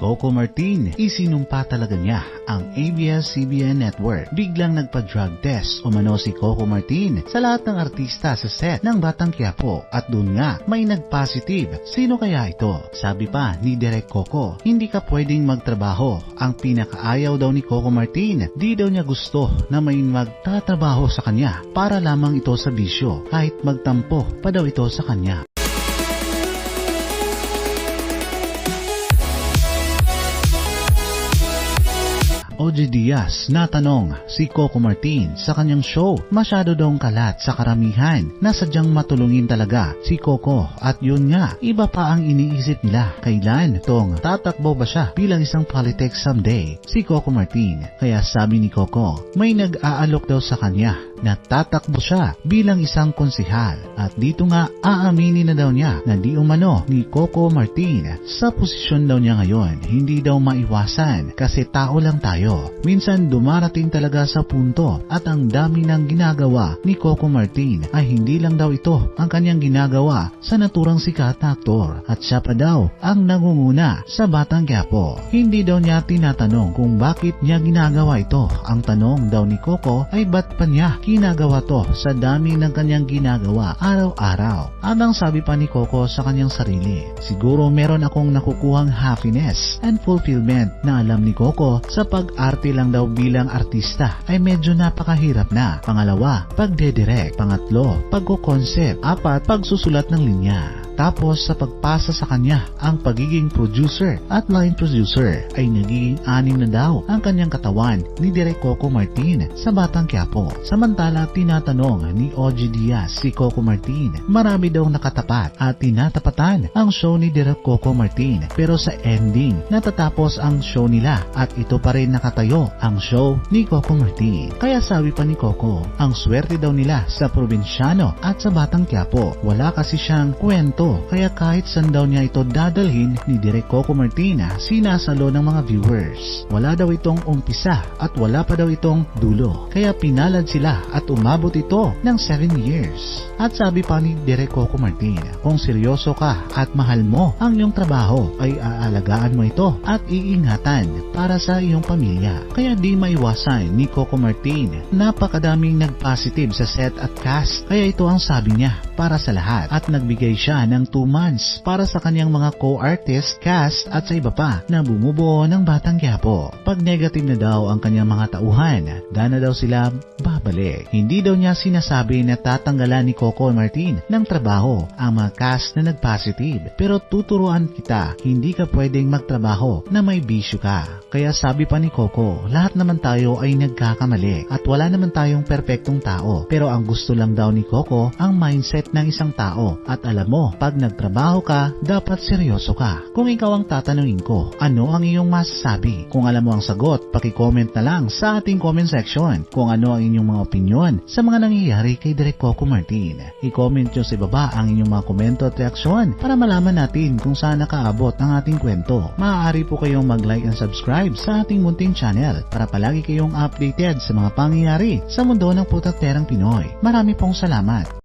Coco Martin, isinumpa talaga niya ang ABS-CBN network. Biglang nagpa-drug test umano si Coco Martin sa lahat ng artista sa set ng Batang Quiapo at doon nga may nag-positive. Sino kaya ito? Sabi pa ni Direk Coco, hindi ka pwedeng magtrabaho. Ang pinakaayaw daw ni Coco Martin, di daw niya gusto na may magtatrabaho sa kanya para lamang ito sa bisyo, kahit magtampo pa daw ito sa kanya. Ogie Diaz natanong si Coco Martin sa kanyang show, masyado dong kalat sa karamihan na sadyang matulungin talaga si Coco at yun nga, iba pa ang iniisip nila, kailan tong tatakbo ba siya bilang isang politics someday si Coco Martin. Kaya sabi ni Coco, may nag-aalok daw sa kanya na tatakbo siya bilang isang konsehal at dito nga aaminin na daw niya na di umano ni Coco Martin sa posisyon daw niya ngayon, hindi daw maiwasan kasi tao lang tayo. Minsan dumarating talaga sa punto at ang dami ng ginagawa ni Coco Martin ay hindi lang daw ito ang kanyang ginagawa sa naturang sikat na aktor at siya pa daw ang nangunguna sa Batang Quiapo. Hindi daw niya tinatanong kung bakit niya ginagawa ito. Ang tanong daw ni Coco ay ba't pa niya ginagawa to sa dami ng kanyang ginagawa araw-araw. At ang sabi pa ni Coco sa kanyang sarili, siguro meron akong nakukuhang happiness and fulfillment na alam ni Coco sa pag-arte lang daw bilang artista ay medyo napakahirap na. Pangalawa, pagdedirect. Pangatlo, pagko-concept. Apat, pagsusulat ng linya. Tapos sa pagpasa sa kanya ang pagiging producer at line producer ay nagiging 6 na daw ang kanyang katawan ni Direk Coco Martin sa Batang Quiapo. Samantala tinatanong ni Ogie Diaz si Coco Martin, marami daw nakatapat at tinatapatan ang show ni Direk Coco Martin pero sa ending natatapos ang show nila at ito pa rin nakatayo ang show ni Coco Martin. Kaya sabi pa ni Coco, ang swerte daw nila sa probinsyano at sa Batang Quiapo, wala kasi siyang kwento. Kaya kahit saan daw niya ito dadalhin ni Direk Coco Martin, sinasalo ng mga viewers. Wala daw itong umpisa at wala pa daw itong dulo. Kaya pinalad sila at umabot ito ng 7 years. At sabi pa ni Direk Coco Martin, kung seryoso ka at mahal mo ang iyong trabaho ay aalagaan mo ito at iingatan para sa iyong pamilya. Kaya di maiwasan ni Coco Martin, napakadaming nag-positive sa set at cast. Kaya ito ang sabi niya para sa lahat at nagbigay siya ng 2 months para sa kanyang mga co-artist, cast at sa iba pa na bumubuo ng Batang Quiapo. Pag negative na daw ang kanyang mga tauhan, na daw sila babalik. Hindi daw niya sinasabi na tatanggalan ni Coco Martin ng trabaho ang mga cast na nag-positive. Pero tuturuan kita, hindi ka pwedeng magtrabaho na may bisyo ka. Kaya sabi pa ni Coco, lahat naman tayo ay nagkakamali at wala naman tayong perpektong tao. Pero ang gusto lang daw ni Coco ang mindset ng isang tao at alam mo, pag nagtrabaho ka, dapat seryoso ka. Kung ikaw ang tatanungin ko, ano ang iyong masasabi? Kung alam mo ang sagot, paki-comment na lang sa ating comment section kung ano ang inyong mga opinion sa mga nangyayari kay Direk Coco Martin. I-comment nyo sa baba ang inyong mga komento at reaksyon para malaman natin kung saan nakaabot ang ating kwento. Maaari po kayong mag-like and subscribe sa ating munting channel para palagi kayong updated sa mga pangyayari sa mundo ng putakterang Pinoy. Marami pong salamat.